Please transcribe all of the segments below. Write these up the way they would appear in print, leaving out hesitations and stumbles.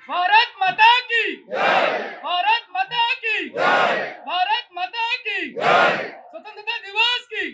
भारत माता की भारत माता की भारत माता की स्वतंत्रता दिवस की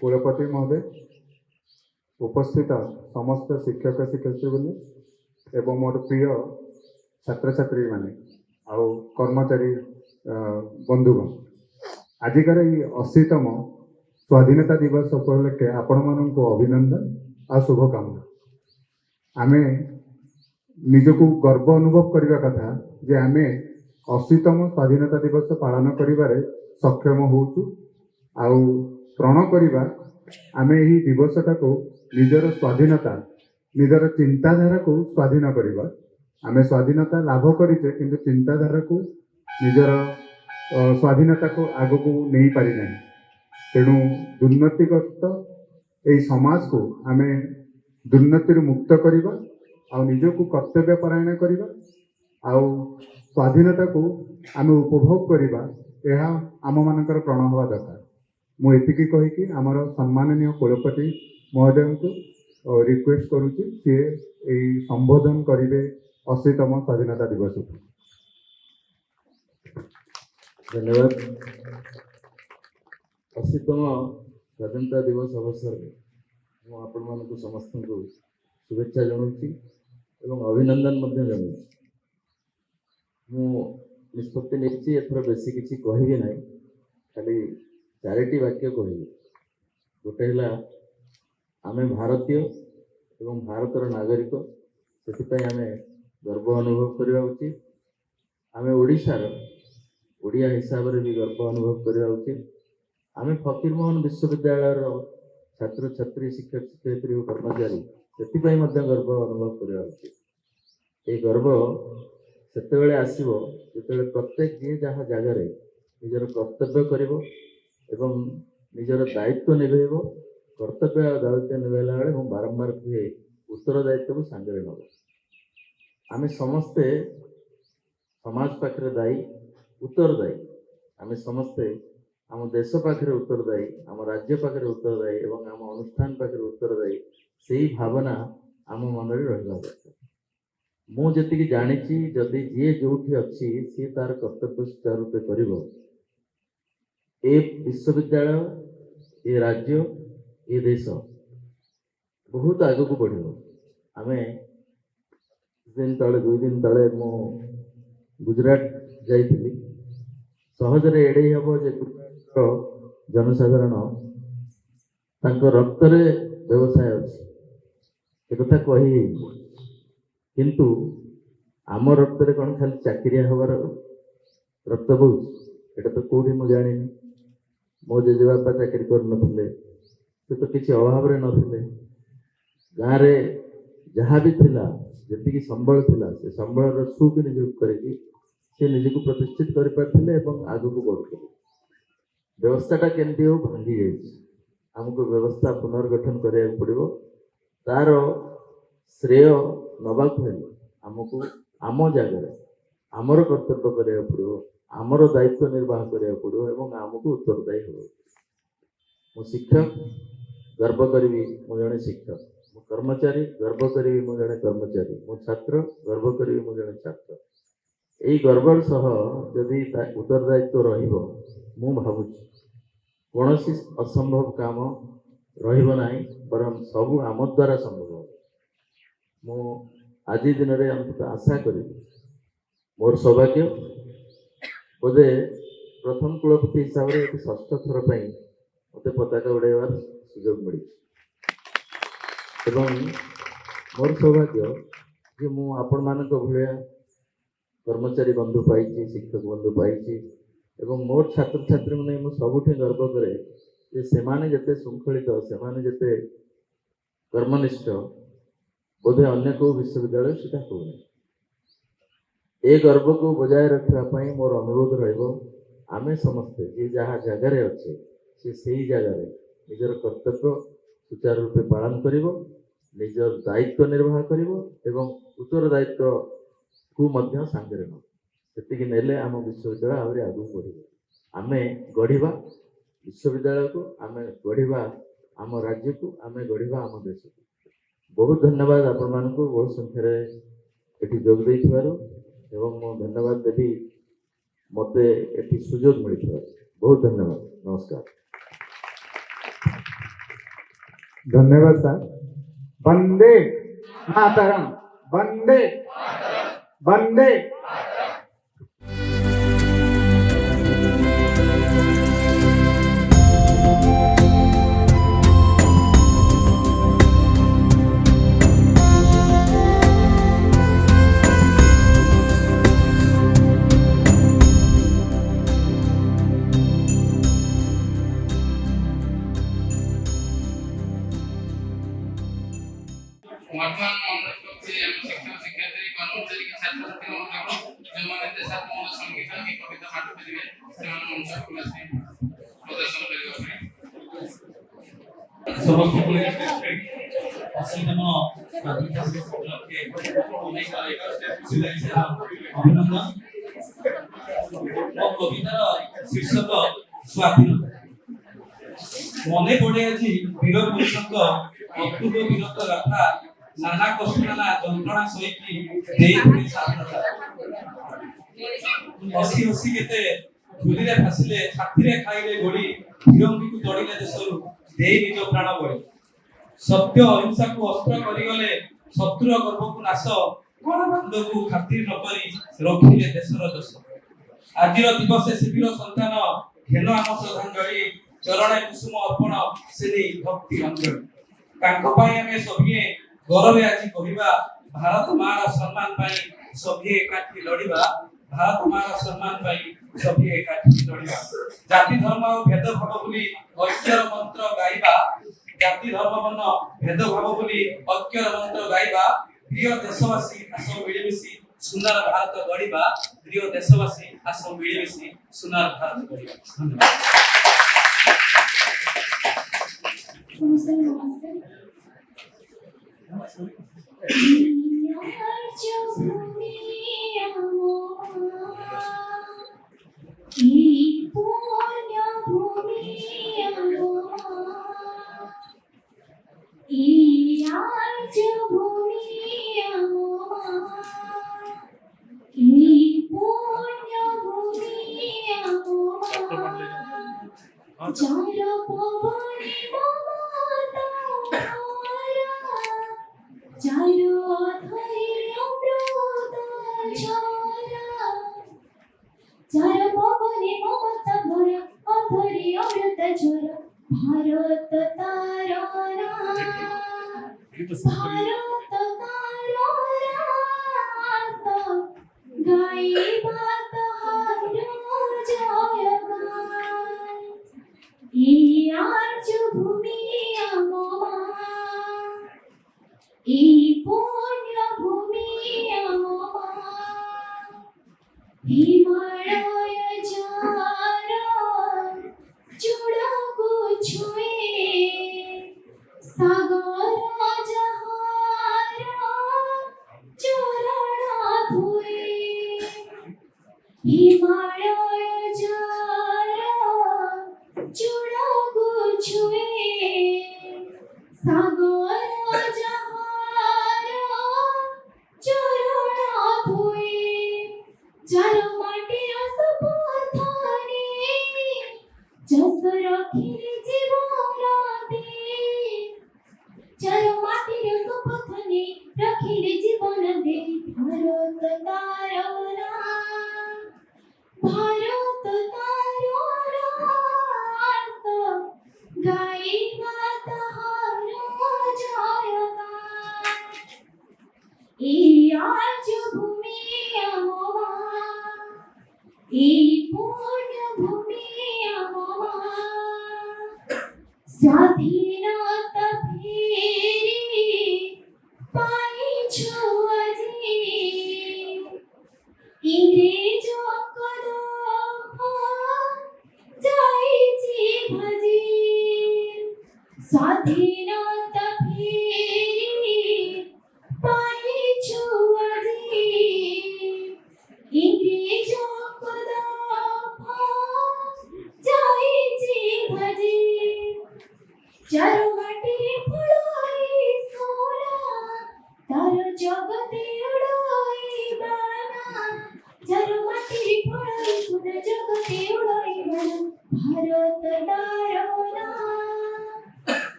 कुलपति महोदय, उपस्थित समस्त शिक्षक शिक्षयित्री एवं मोर प्रिय छात्र छात्री माने आउ कर्मचारी बंधुगण, आजिकार 80तम स्वाधीनता दिवस उपलक्षे आपण मानक अभिनंदन आ शुभकामना। आमे निजको गर्व अनुभव करने कथा जे आमे 80तम स्वाधीनता दिवस पालन करिबारे सक्षम होउछु आउ प्रण करिबा आमे एही दिवसटा को निजर स्वाधीनता निजर चिंताधारा को स्वाधीन करिबा। आमे स्वाधीनता लाभ करिचे किंतु चिंताधारा को निजर स्वाधीनता को आगो को नहीं पारि नहीं। तेणु दुर्नीतिग्रस्त एही समाज को आमे दुर्नीति मुक्त करिबा आउ निजको कर्तव्य परायण करिबा आउ स्वाधीनता को आमे उपभोग करिबा, यह आम मानकर प्रण हवा दरकार। मु एतिकी कहिकी आमर सम्माननीय कुलपति महोदय को रिक्वेस्ट करुच्ची सी संबोधन करेंगे 80तम स्वाधीनता दिवस। धन्यवाद। 80तम स्वाधीनता दिवस अवसर में आपण मानक समस्त को शुभेच्छा जनाऊँगी एवं अभिनंदन जनाऊँगी। मु निष्पत्ति नहीं एथर बेसी किसी कहबी ना, खाली 4टी वाक्य कहबी। गोटे है आमे भारतीय एवं भारतर नागरिक, से आमे गर्व अनुभव करवा उचित। आमे ओडिशार ओडिया हिसाब से भी गर्व अनुभव करवा उचित। आमे फकीरमोहन विश्वविद्यालय छात्र छात्री शिक्षक शिक्षयित्री और कर्मचारी से गर्व अनुभव करवा उचित। ये गर्व सेतेबेले आसीबो जेतेबेले प्रत्येक जी जहाँ जगार निजर कर्तव्य करिवो एवं निजर दायित्व निभेइबो। कर्तव्य दायित्व निभेला बेले मु बारंबार कहे उत्तर दायित्व को सांगे नब। आमे समस्ते समाज पाखे दायी उत्तरदायी। आमे समस्ते आम देश पाखे उत्तरदायी, आम राज्य पाखे उत्तरदायी एवं आम अनुष्ठान पाखे उत्तरदायी। से भावना आम मन में रहा दरकार। मुझे जानी जदि जी जो अच्छी सी तार कर्तव्य सुचारू रूपे कर विश्वविद्यालय ये राज्य ये देश बहुत आग को बढ़। आम दिन तले 2 दिन तले मु गुजरात जाइली। सहजरे एड़े हम जे गुजरात जनसाधारण रक्त व्यवसाय अच्छी एक कही, किंतु आम रक्त कौन खाली चाकरिया हबार रक्त बोझ एटा तो कौटी मुझे जानी। मो जेजेबापा चाकरी कर से तो किसी अभाव नथिले। गाँव में जहाँ भी थिला जी संबल थिला से संबल सुविनियोग करके से निजी को प्रतिष्ठित कर पारे आग को बढ़ुते। व्यवस्थाटा केमती हो भांगी जामको व्यवस्था पुनर्गठन करा पड़ो। तार श्रेय नवाक हेल्ले आमको आम जगार आमर कर्तव्य करा पड़ो, आमर दायित्व निर्वाह करा पड़ो एवं आमको उत्तरदायी हो। मु शिक्षक गर्व करी मु जड़े शिक्षक, मु कर्मचारी गर्व करी मु जड़े कर्मचारी, मु छात्र गर्व करी मु जड़े छात्र। यही गर्वर सह जदि उत्तरदायित्व रहिबो मु भावुची कौन असंभव काम रहिबो नाही, बरं सबू आम द्वारा संभव। मु आज दिन में अंत आशा करी मोर सौभाग्य बोधे प्रथम कुलपति हिसाब से 6ठ थर पर मत पताका उड़ाइबार सुजोग मिली। मोर सौभाग्य कि मु आपण मानक भलिया कर्मचारी बंधु पाई, शिक्षक बंधु पाई एवं मोर छात्र छात्री मैंने मुझे सबुठी गर्व करे जे सेमाने जते श्रृंखलित सेमाने जते कर्मनिष्ठ बोधे अन्य को विश्वविद्यालय सीधा होनी। ए गर्व को बजाय रखापी मोर अनुरोध रमें समस्ते जी जहाँ जगार अच्छे से जगार निजर कर्तव्य सुचारू रूपे पालन कर निजर दायित्व निर्वाह कर उत्तरदायित्व को सांगे न नेले आम विश्वविद्यालय आहरी आगू बढ़। आम गढ़ा विश्वविद्यालय को, आम गढ़ा आम राज्य को, आम गढ़ा आम देश को। बहुत धन्यवाद आपण मानक बहुत संख्यार ये जोग दे मु धन्यवाद देवी मते ये सुजोग मिलता। बहुत धन्यवाद। नमस्कार। धन्यवाद सर। वंदे मातरम, वंदे वंदे। वर्तमान अनुरोध करछि हम शिक्षक शिक्षार्थी कर्मचारी के छात्र छात्री ମାନଙ୍କୁ ଯେଉଁମାନେ ଦେଶାତ୍ମକ ସଙ୍ଗୀତ କି କବିତା ପାଠ କରିବେ ସେମାନେ ମଞ୍ଚକୁ ଆସି ପ୍ରଦର୍ଶନ କରିବା ପାଇଁ ସମସ୍ତ ପୁଲିସ ଡିଷ୍ଟ୍ରିକ୍ଟ ଅସୀମ ସ୍ୱାଧୀନତା ଦିବସ ଉପଲକ୍ଷେ ଅନେକ ଅଭିନନ୍ଦନ। ମୋ କବିତାର ଶୀର୍ଷକ ସ୍ୱାଧୀନତା। ମନେ ପଡ଼େ ଆଜି ବୀର ପୁରୁଷଙ୍କ ଅଦ୍ଭୁତ ବୀରତ୍ୱ ଗାଥା, ନାନା କଷ୍ଟ ନାନା ଯନ୍ତ୍ରଣା ସହିକି ଦେଇଥିଲେ ସ୍ୱାଧୀନତା। ହସି ହସି କେତେ ଧୂଳିରେ ଭାସିଲେ, ଛାତିରେ ଖାଇଲେ ଗୋଡ଼ି, ଫିରଙ୍ଗୀକୁ ତଡ଼ିଲେ ଦେଶରୁ ଦେଇ ନିଜ ପ୍ରାଣ ବଳି। ସତ୍ୟ ଅହିଂସାକୁ ଅସ୍ତ୍ର କରିଗଲେ, ଶତ୍ରୁର ଗର୍ଭକୁ ନାଶ, ଗଣବନ୍ଧକୁ ଖାତିର ନକରି ରଖିଲେ ଦେଶର ଦୋଷ। ଆଜିର ଦିବସେ ଶିବିର ସନ୍ତାନ ଘେନ ଆମ ଶ୍ରଦ୍ଧାଞ୍ଜଳି, ଚରଣେ କୁସୁମ ଅର୍ପଣ ସେଇ ଭକ୍ତି ଅଞ୍ଜଳି। ତାଙ୍କ ପାଇଁ ଆମେ ସଭିଏ ଗୌରବେ ଆଜି କହିବା, ଭାରତ ମାର ସମ୍ମାନ ପାଇଁ ସଭିଏ ଏକାଠି ଲଢିବା, ଭାରତ ମାର ସମ୍ମାନ ପାଇଁ ସଭିଏ ଏକାଠି ଲଢିବା। ଜାତି ଧର୍ମ ଆଉ ଭେଦଭାବ ଭୁଲି ଐକ୍ୟର ମନ୍ତ୍ର ଗାଇବା, ଜାତି ଧର୍ମ ବର୍ଣ୍ଣ ଭେଦଭାବ ଭୁଲି ଐକ୍ୟର ମନ୍ତ୍ର ଗାଇବା। ପ୍ରିୟ ଦେଶବାସୀ ଆସ ମିଳିମିଶି ସୁନ୍ଦର ଭାରତ ଗଢିବା, ପ୍ରିୟ ଦେଶବାସୀ ଆସ ମିଳିମିଶି ସୁନ୍ଦର ଭାରତ ଗଢିବା। ଧନ୍ୟବାଦ। नमस्ते।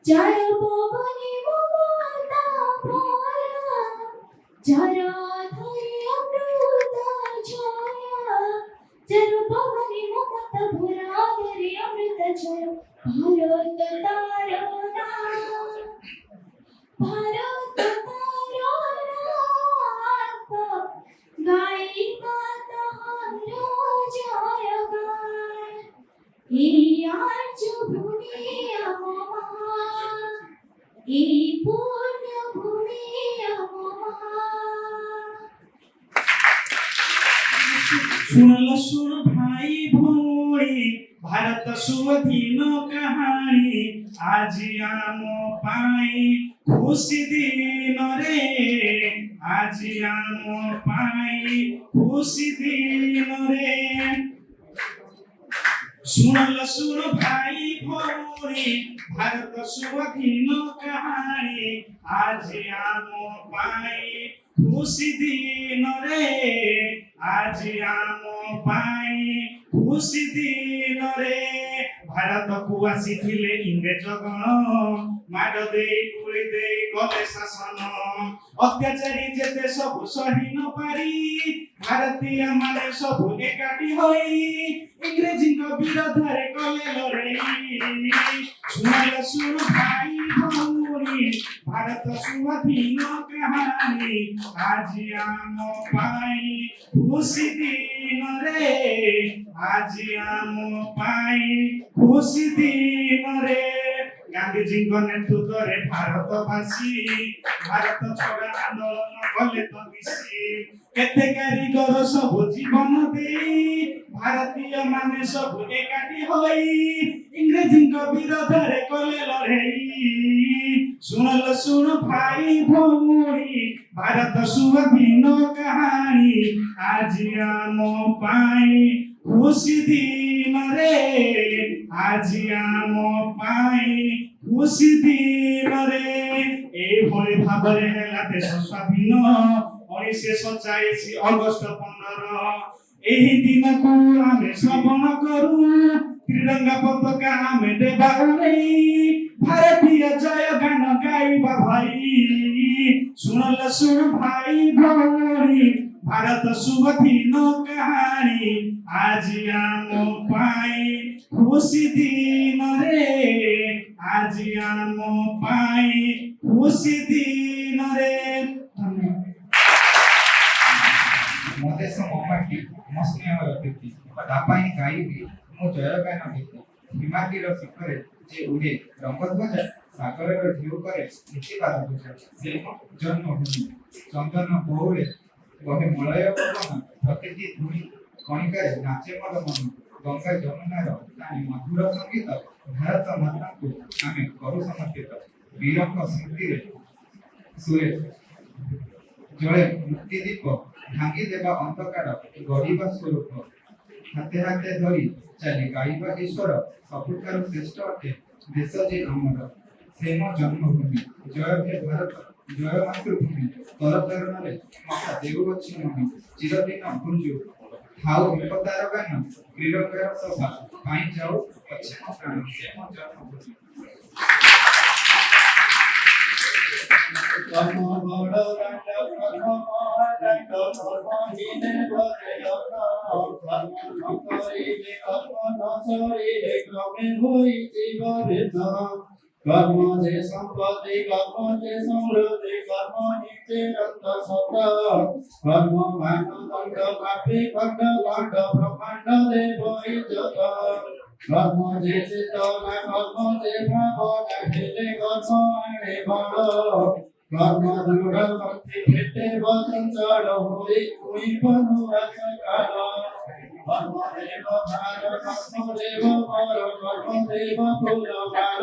जर पवनी ममता माया जरा धरि अमृत छाया जर पवनी ममता भरा धरि अमृत छाया भारत तारना भारत तारना गाई माता हरो जय गाय ई आज भूमि अममा ई पुण्य भूमि अममा सुनल सुन भाई भौणी भारत स्वाधीन कहानी आज आम पाई खुशी दिन रे आज आम पाई खुशी दिन रे सुनल सुन भाई भौणी भारत स्वाधीन कहानी आज आम पाई खुशी दिन रे आज आम पाई खुशी दिन रे भारत को आसीथिले इंग्रेज गण माड देई गुଳି देई कले शासन अत्याचारी जेते सब सही न पारी भारतीय माने सब एकाठी होई इंग्रेजी को विरोध रे कले लड़ाई सुनल सुन भाई भौणी भारत स्वाधीन कहानी आज आम पाई खुशी दिन रे आज आम पाई खुशी दिन रे गांधी जी नेतृत्व रे भारतवासी भारत छोड़ा आंदोलन कले तो मिसी केते कारीगर सब जीवन देई भारतीय माने सब एकाठी होई इंग्रेजी को विरोध रे कले लड़ाई सुनल सुन भाई भौणी भारत स्वाधीन कहानी आज आम पाई खुशी दिन रे आज आम पाई खुशी दिन रे एभଳି ଭାବରେ ହେଲା ଦେଶ ସ୍ୱାଧୀନ 1947 ଅଗଷ୍ଟ 15 ଏହି ଦିନକୁ ଆମେ ଶ୍ରବଣ କରୁ ତ୍ରିରଙ୍ଗା ପତାକା ଆମେ ଦେବା ଉଡ଼େଇ ଭାରତୀୟ ଜୟ ଗାନ ଗାଇବା ଭାଇ ଶୁଣଲ ଶୁଣ ଭାଇ ଭଉଣୀ ଭାରତ ସ୍ୱାଧୀନ कहानी आज आम पाई खुशी दिन रे आज आम पाई खुशी दिन रे मदेश मो माटी मो स्नेह रतिथि तापाई गाइबी मो जयगान गीत हिमाद्रीर शिखरे जे उड़े रंगध्वज सागरर ढेउ करे नीतिबाद ध्वज से मो जन्मभूमि चंदन बहुळे बहे मलय पवन प्रतिटी धूଳି कणिकारे नाचे मोर मन गंगा जमुनार तानी मधुर संगीत भारत माता को आमे करू समर्पित वीरଙ୍କ स्मृतिरे सुरे जळे मुक्ति दीप भांगी देवा अंधकार गढ़िबा स्वरूप हाथे हाथे धरी चली गाइबा ईश्वर सबुठारु श्रेष्ठ अटे देश जे आमर से मो जन्मभूमि जय हे भारत जय मातृभूमि तर प्रेरणारे माता देउअछि ममी चिरदिन गुंजु थाउ विपदार गान क्रीडकर सभा पाई जाऊ पश्चिम प्राण से मो जन्मभूमि कर्म बड़ दंड कर्म महादंड कर्म हीने भजय कर्म न करिले कर्म न सरिले क्रमे होई जीवभिन्न कर्म जे संपत्ति कर्म जे समृद्धि कर्म निचे रक्त सत कर्म भान दंड पापी खंड खंड ब्रह्मांड देव इज्जत कर्म जे चेतना कर्म जे भावना खेले कर्म आणे बड़ कर्म दृढ़ भक्ति भेटे वचंचल होई कोई बनुआ सकाल कर्म देव भार कर्म देव पर कर्म देव फूल भार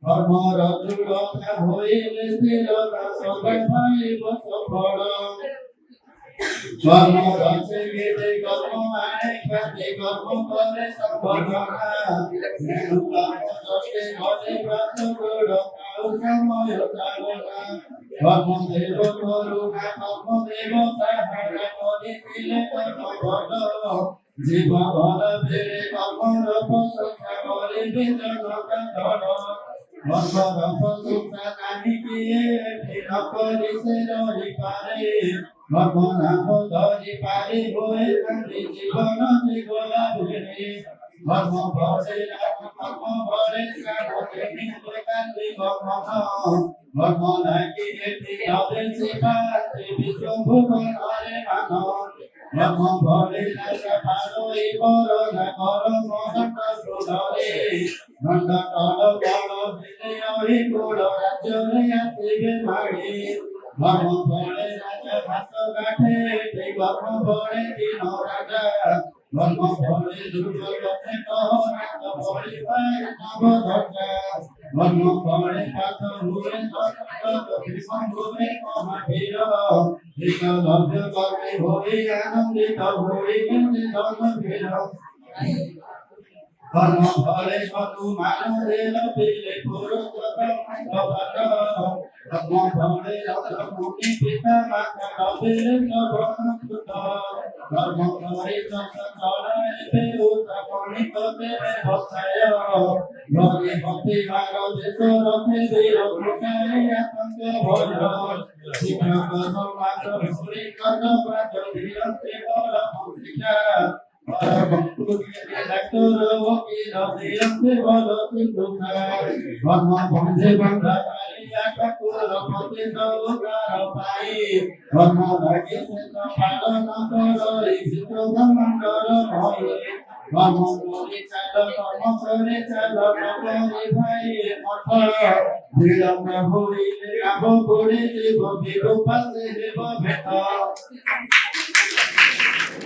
कर्म दृढ़ता होइले स्थिरता सब पाइब सफल कर्म रचे गीते कर्म आए ख्याति कर्म करे संभजना चष्टे घटे व्रत दृढ़ काउ समय चालना कर्म देव करुणा कर्म देव सहारा करिले कर्म बल जीव भल भेले कर्मर प्रशंसा करिले जनता धन Sutra Kahikiye, Nokori Serori Pare, Naho Dori Pare, Hoe Kandi Jivana Nigola Bhune, Bhore Bhore Samote Ninde Kandi Bhama, Laki Eti Ave Sipati Vishwabhuvan Hare Mano, Bhore Nasa Paro Iboro Nakoro Mohanta Sudore, Nanda Kala Bala Vinaya Guru Rajya Sive Mari, Bhore Raja Bhaso Gate, Bhore Dino Raja, Bhore Durga Gate Kahora, Bhore Bhai Navadhaja, Bhore Patha Bhure Dhaka, Bhisham Bhure Mahavira, Vika Labhya Kare Bhore Anandita Bhore Nindana Vira, Bhare Satu Mano Rela Pile Puro Sata Bhavata, Bhare Rata Muni Pita Mata Bhavire Sabhana Sutta, Bhare Sata Kala Epe Uta Pani Kote Bhavsaya, Bhare Bhakti Mara Deso Rakhe Vira Kusaya Yatanka Bhara, Sipra Kasa Mata Bhuri Kata Prata Vira Sivara Bhusika,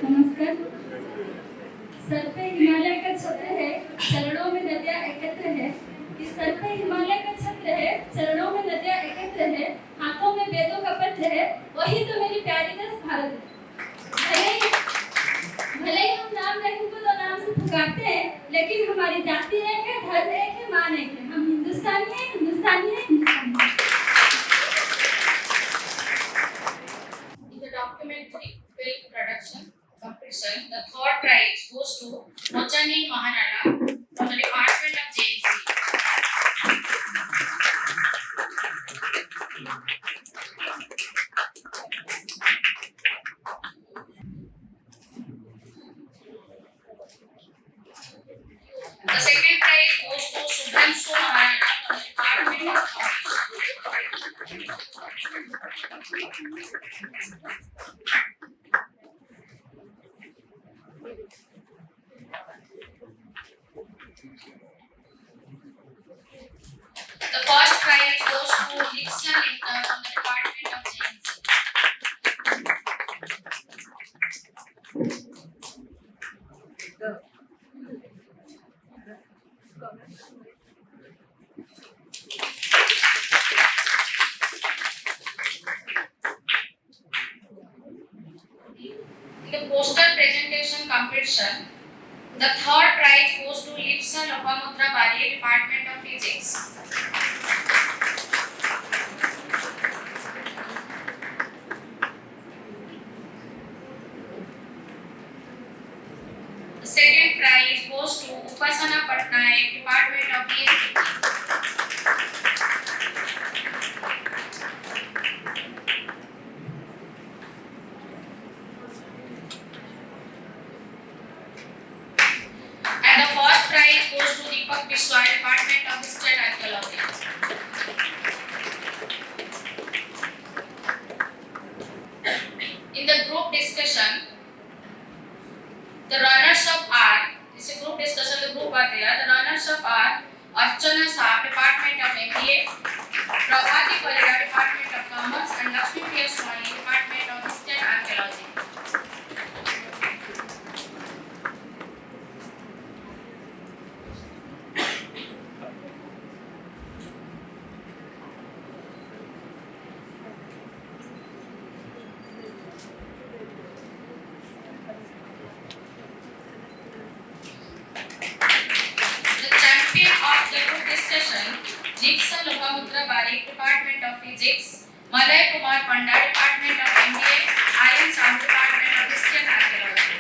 नमस्कार। Sir पे हिमालय का छत्र है, चरणों में नदियाँ एकत्र है। इस सर पे हिमालय का छत्र है, चरणों में नदियाँ एकत्र है, हाथों में वेदों का पत्र है, वही तो मेरी प्यारी देश भारत है। भले ही हम नाम नहीं को तो नाम से पुकारते हैं, लेकिन हमारी जाति एक है, धर्म एक है, मान एक है। हम हिंदुस्तानी हैं, हिंदुस्तानी हैं, हिंदुस्तानी हैं। In the documentary film production competition, the third prize goes to Mochani Mahanala from the Department of JNC. The second prize goes to Subhanshu Maharana from the Department of The first prize goes to Lixa Linda from the Department of JNC. In the poster presentation competition, the third prize goes to Lipsa Lopamutra Bari, Department of Physics. The second prize goes to Upasana Patnaik, Department of ENCP. And the first prize goes to Deepak Biswal, Department of History and Archaeology. In the group discussion, the runners-up are, this is a group discussion, the group are there. The runners-up are Archana Saab, Department of MBA, Prabhati Parida, Department of Commerce, and Lakshmi Priya Swani, Department of History and Archaeology. The champion of the group discussion, Lixa Lopamutra Bari, Department of Physics, Malay Kumar Panda, Department of MBA, Aryan Sam, Department of History and Archaeology.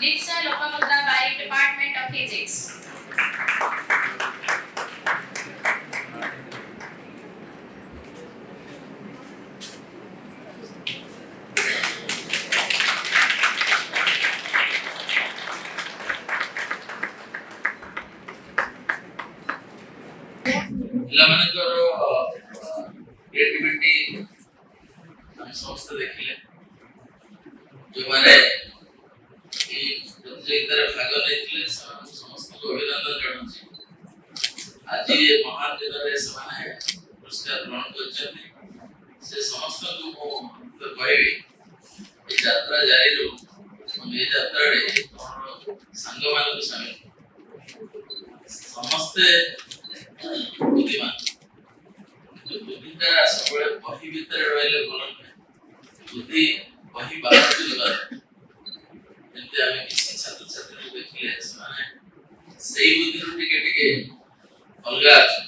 Nitsa Lopamutra Barik, Department of Physics. ପିଲାମାନଙ୍କର creativity ଆମେ ସମସ୍ତେ ଦେଖିଲେ ଯେଉଁମାନେ এই ପ୍ରତିଯୋଗିତାରେ ଭାଗ ନେଇଥିଲେ ସେମାନଙ୍କୁ ସମସ୍ତଙ୍କୁ ଅଭିନନ୍ଦନ ଜଣାଉଛି। ଆଜି ଏ ମହାନ ଦିନରେ ସେମାନେ ପୁରସ୍କାର ଗ୍ରହଣ କରିଛନ୍ତି। ସେ ସମସ୍ତଙ୍କୁ ମୁଁ କହିବି ଏ ଯାତ୍ରା ଜାରି ରହୁ ଏବଂ ଏ ଯାତ୍ରାରେ ମୋର ସାଙ୍ଗମାନଙ୍କୁ ସାମିଲ ସମସ୍ତେ ବୁଦ୍ଧିମାନ, କିନ୍ତୁ ବୁଦ୍ଧିଟା ସବୁବେଳେ ବହି ଭିତରେ ରହିଲେ ଭଲ ନୁହେଁ। ବୁଦ୍ଧି ବହି ବାହାରକୁ ଯିବାର ଯେମିତି ଆମେ କିଛି ଛାତ୍ରଛାତ୍ରୀଙ୍କୁ ଦେଖିଲେ ସେମାନେ ସେଇ ବୁଦ୍ଧିରୁ ଟିକେ ଟିକେ ଅଲଗା ଅଛନ୍ତି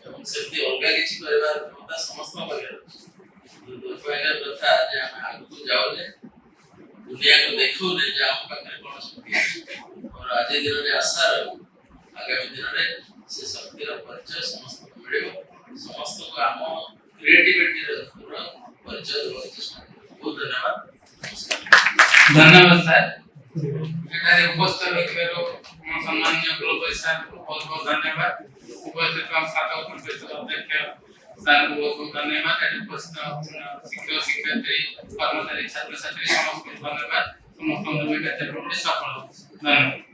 ଏବଂ ସେମିତି ଅଲଗା କିଛି କରିବାର କ୍ଷମତା ସମସ୍ତଙ୍କ ପାଖରେ ଅଛି। ଦୁର୍ଭାଗ୍ୟର କଥା ଯେ ଆମେ ଆଗକୁ ଯାଉନେ, ଦୁନିଆକୁ ଦେଖଉନେ ଯେ ଆମ ପାଖରେ କଣ ଶକ୍ତି ଅଛି। ମୋର ଆଜି ଦିନରେ ଆଶା ରହିବ ଆଗାମୀ ଦିନରେ ସେ ଶକ୍ତିର ପରିଚୟ ସମସ୍ତଙ୍କୁ ମିଳିବ, ସମସ୍ତଙ୍କୁ ଆମ କ୍ରିଏଟିଭିଟିର ପରିଚୟ ଦେବାକୁ ଚେଷ୍ଟା କରିବ। ବହୁତ ଧନ୍ୟବାଦ। धन्यवाद सर। एठारे उपस्थित होइथिबारो म सम्माननीय कुलपति सर को बहुत बहुत धन्यवाद। उपस्थित हम छात्र परिषद अध्यक्ष सर को बहुत बहुत धन्यवाद। एठारे उपस्थित शिक्षक शिक्षयित्री कर्मचारी छात्र छात्री समस्त को धन्यवाद। समस्त सफल धन्यवाद।